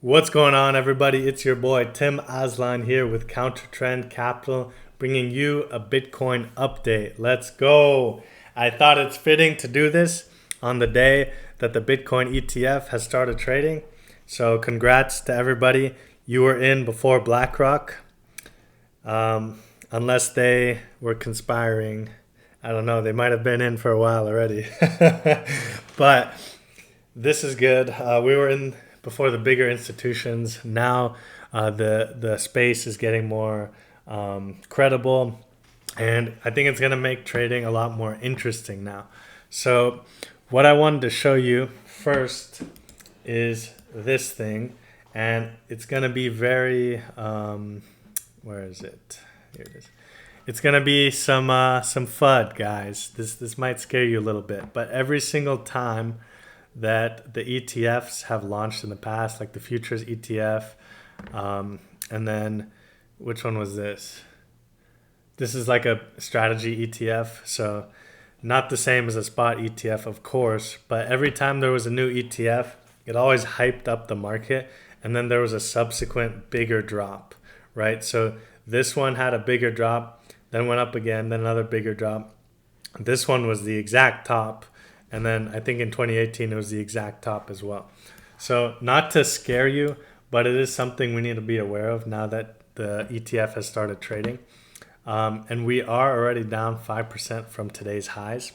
What's going on, everybody? It's your boy Tim Aslan here with Counter Trend Capital, bringing you a Bitcoin update. Let's go. I thought it's fitting to do this on the day that the Bitcoin ETF has started trading. So congrats to everybody. You were in before BlackRock, unless they were conspiring. I don't know. They might have been in for a while already. But this is good. We were in before the bigger institutions. Now the space is getting more credible, and I think it's going to make trading a lot more interesting now. So what I wanted to show you first is this thing, and it's going to be very where is it? Here it is. It's going to be some FUD, guys. This might scare you a little bit, but every single time that the ETFs have launched in the past, like the futures ETF, and then which one was this? This is like a strategy ETF, so not the same as a spot ETF, of course, but every time there was a new ETF, it always hyped up the market, and then there was a subsequent bigger drop, right? So this one had a bigger drop, then went up again, then another bigger drop. This one was the exact top, and then I think in 2018 it was the exact top as well. So not to scare you, but it is something we need to be aware of now that the ETF has started trading. And we are already down 5% from today's highs.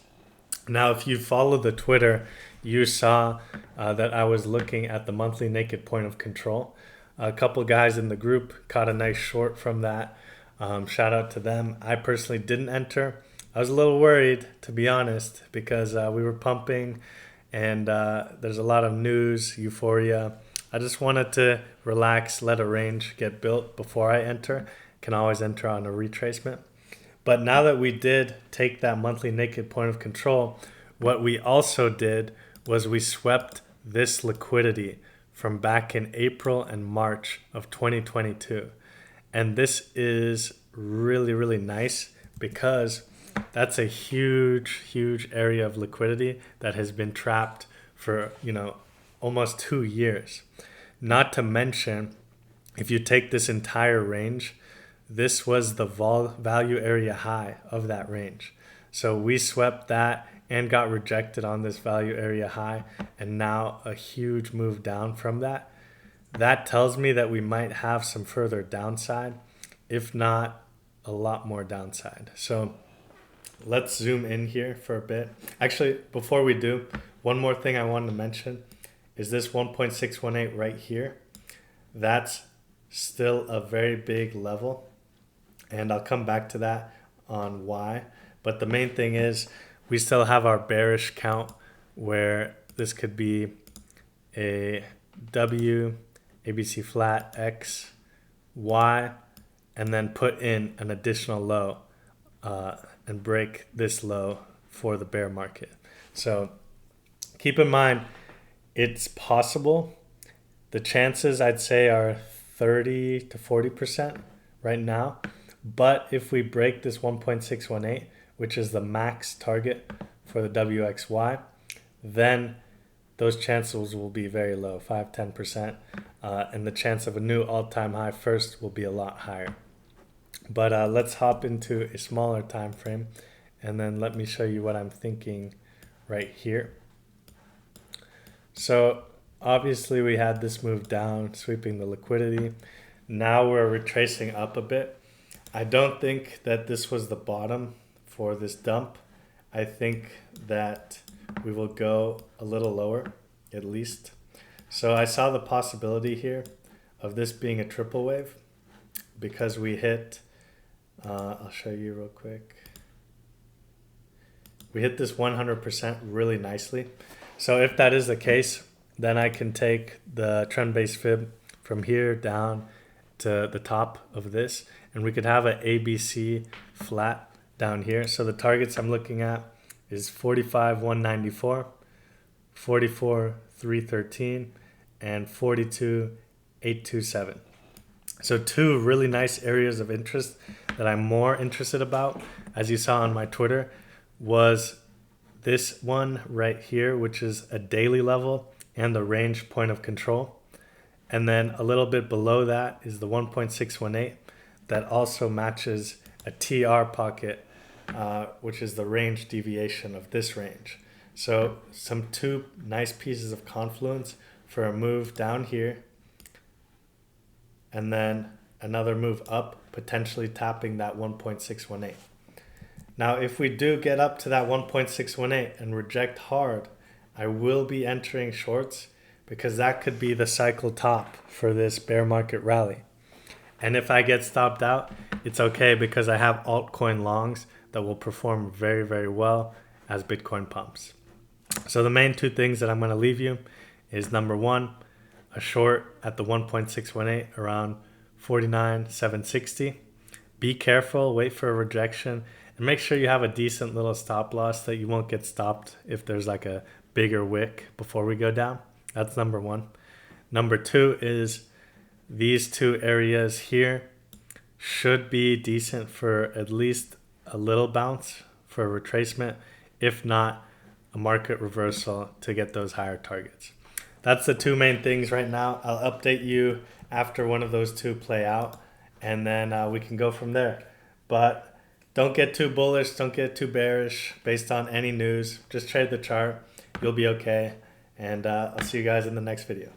Now, if you follow the Twitter, you saw that I was looking at the monthly naked point of control. A couple guys in the group caught a nice short from that. Shout out to them. I personally didn't enter. I was a little worried, to be honest, because we were pumping and there's a lot of news, euphoria. I just wanted to relax, let a range get built before I enter. Can always enter on a retracement. But now that we did take that monthly naked point of control, what we also did was we swept this liquidity from back in April and March of 2022. And this is really, really nice because that's a huge area of liquidity that has been trapped for, almost 2 years. Not to mention, if you take this entire range, this was the value area high of that range. So we swept that and got rejected on this value area high, and now a huge move down from that. That tells me that we might have some further downside, if not a lot more downside. So let's zoom in here for a bit. Actually, before we do, one more thing I wanted to mention is this 1.618 right here. That's still a very big level, and I'll come back to that on why. But the main thing is we still have our bearish count where this could be a W, ABC flat, X, Y, and then put in an additional low and break this low for the bear market. So keep in mind, it's possible. The chances, I'd say, are 30 to 40% right now. But if we break this 1.618, which is the max target for the WXY, then those chances will be very low, 5-10%. And the chance of a new all-time high first will be a lot higher. But let's hop into a smaller time frame, and then let me show you what I'm thinking right here. So obviously we had this move down, sweeping the liquidity. Now we're retracing up a bit. I don't think that this was the bottom for this dump. I think that we will go a little lower, at least. So I saw the possibility here of this being a triple wave because we hit, I'll show you real quick. We hit this 100% really nicely. So if that is the case, then I can take the trend-based fib from here down to the top of this, and we could have an ABC flat down here. So the targets I'm looking at is 45,194, 44,313, and 42,827. So two really nice areas of interest that I'm more interested about, as you saw on my Twitter, was this one right here, which is a daily level and the range point of control. And then a little bit below that is the 1.618 that also matches a TR pocket, which is the range deviation of this range. So some two nice pieces of confluence for a move down here, and then another move up, potentially tapping that 1.618. Now, if we do get up to that 1.618 and reject hard, I will be entering shorts because that could be the cycle top for this bear market rally. And if I get stopped out, it's okay because I have altcoin longs that will perform very, very well as Bitcoin pumps. So the main two things that I'm going to leave you is number one, a short at the 1.618 around 49,760. Be careful, wait for a rejection, and make sure you have a decent little stop loss that you won't get stopped if there's like a bigger wick before we go down. That's number one. Number two is these two areas here should be decent for at least a little bounce for a retracement, if not a market reversal to get those higher targets. That's the two main things right now. I'll update you after one of those two play out, and then we can go from there. But don't get too bullish, don't get too bearish based on any news. Just trade the chart. You'll be okay. And I'll see you guys in the next video.